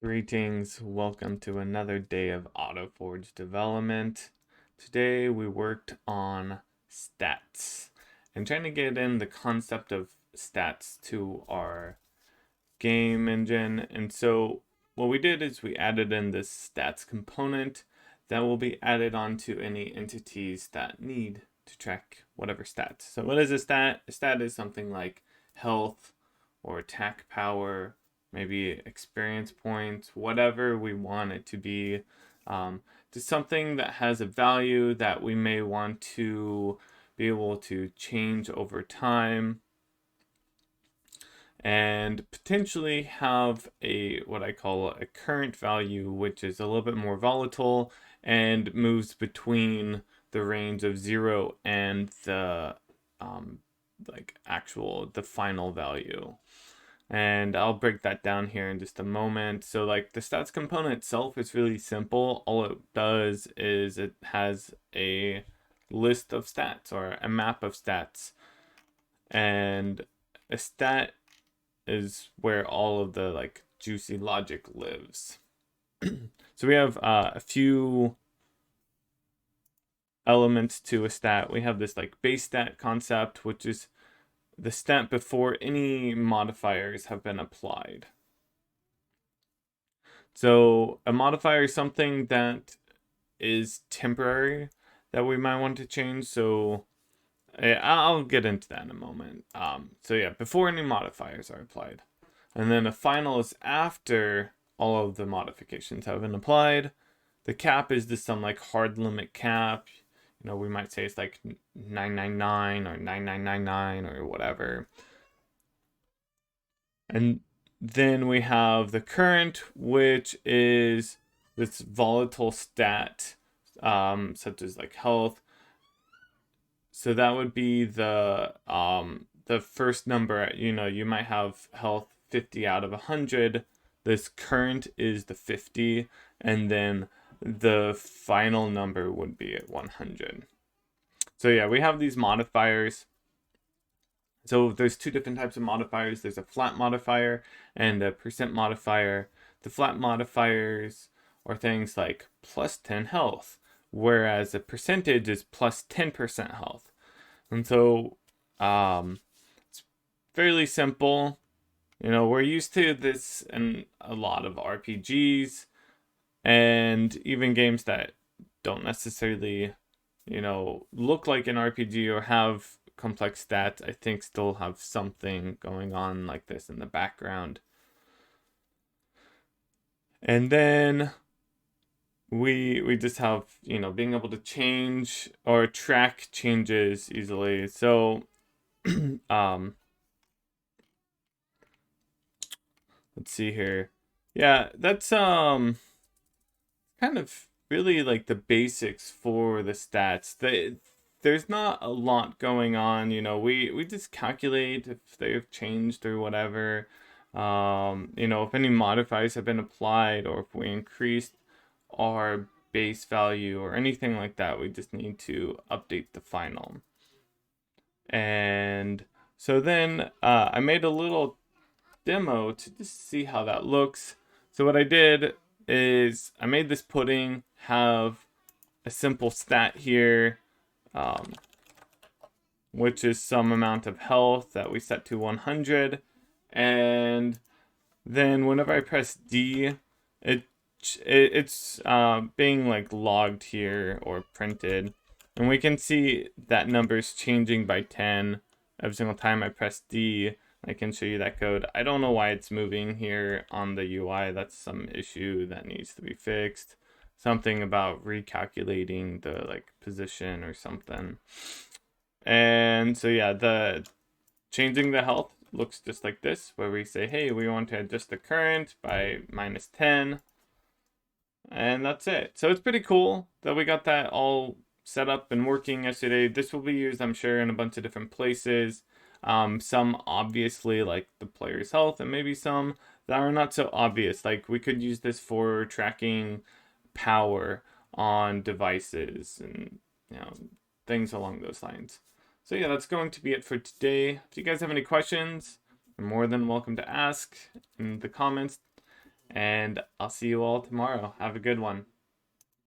Greetings, welcome to another day of Autoforge development. Today we worked on stats and trying to get in the concept of stats to our game engine. And so what we did is we added in this stats component that will be added onto any entities that need to track whatever stats. So what is a stat? A stat is something like health or attack power, maybe experience points, whatever we want it to be. Just something that has a value that we may want to be able to change over time and potentially have a what I call a current value, which is a little bit more volatile and moves between the range of 0 and the the final value. And I'll break that down here in just a moment. So like the stats component itself is really simple. All it does is it has a list of stats or a map of stats. And a stat is where all of the like juicy logic lives. So we have a few elements to a stat. We have this like base stat concept, which is the stat before any modifiers have been applied. So a modifier is something that is temporary that we might want to change. So I'll get into that in a moment. So yeah, before any modifiers are applied. And then a final is after all of the modifications have been applied. The cap is just some like hard limit cap. You know, we might say it's like 999 or 9999 or whatever. And then we have the current, which is this volatile stat, such as like health. So that would be the first number. You know, you might have health 50 out of 100. This current is the 50, and then the final number would be at 100. So yeah, we have these modifiers. So there's two different types of modifiers. There's a flat modifier and a percent modifier. The flat modifiers are things like plus 10 health, whereas the percentage is plus 10% health. And so it's fairly simple. You know, we're used to this in a lot of RPGs and even games that don't necessarily, you know, look like an RPG or have complex stats, I think still have something going on like this in the background. And then we just have, you know, being able to change or track changes easily. So let's see here. Yeah, that's kind of really like the basics for the stats. There's not a lot going on, you know. We just calculate if they've changed or whatever. You know, if any modifiers have been applied or if we increased our base value or anything like that, we just need to update the final. And so then I made a little demo to just see how that looks. So what I did is I made this pudding have a simple stat here, which is some amount of health that we set to 100. And then whenever I press D, it's being like logged here or printed. And we can see that number's changing by 10 every single time I press D. I can show you that code. I don't know why it's moving here on the UI. That's some issue that needs to be fixed. Something about recalculating the like position or something. And so yeah, the changing the health looks just like this, where we say, hey, we want to adjust the current by -10. And that's it. So it's pretty cool that we got that all set up and working yesterday. This will be used, I'm sure, in a bunch of different places. Some obviously like the player's health, and maybe some that are not so obvious. Like we could use this for tracking power on devices and, you know, things along those lines. So yeah, that's going to be it for today. If you guys have any questions, you're more than welcome to ask in the comments. And I'll see you all tomorrow. Have a good one.